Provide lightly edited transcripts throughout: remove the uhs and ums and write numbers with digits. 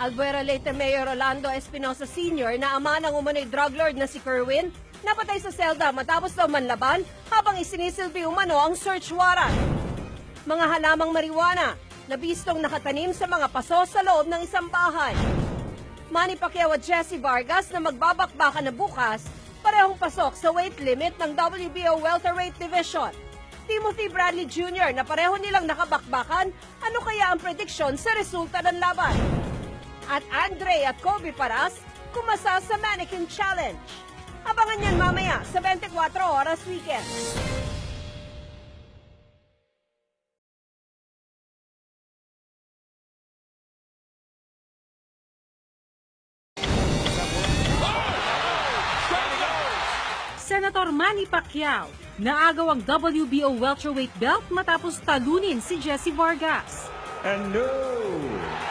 Albuera Leyte Mayor Rolando Espinosa Sr. na ama ng umano'y drug lord na si Kerwin, napatay sa selda matapos daw manlaban habang isinisilbi umano ang search warrant. Mga halamang marijuana na bistong nakatanim sa mga paso sa loob ng isang bahay. Manny Pacquiao at Jesse Vargas na magbabakbakan na bukas, parehong pasok sa weight limit ng WBO Welterweight Division. Timothy Bradley Jr. na pareho nilang nakabakbakan, ano kaya ang prediksyon sa resulta ng laban? At Andre at Kobe Paras, kumasa sa Mannequin Challenge. Abangan yan mamaya sa 24 Oras Weekend. Senator Manny Pacquiao naagaw ang WBO welterweight belt matapos talunin si Jesse Vargas. And new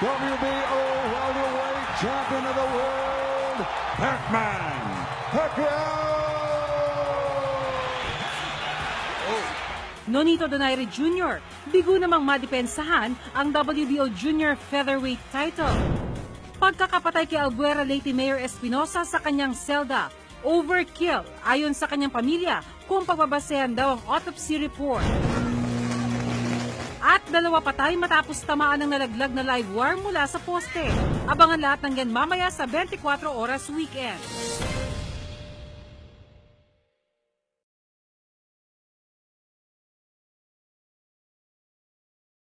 WBO welterweight champion of the world, Pac-Man Pacquiao! Nonito Donaire Jr., bigo namang madepensahan ang WBO Junior Featherweight title. Pagkakapatay kay Albuera Leyte Mayor Espinosa sa kanyang selda, overkill ayon sa kanyang pamilya kung pagbabasehan daw ang autopsy report. At 2 patay matapos tamaan ng nalaglag na live wire mula sa poste. Abangan lahat ng yan mamaya sa 24 Oras Weekend.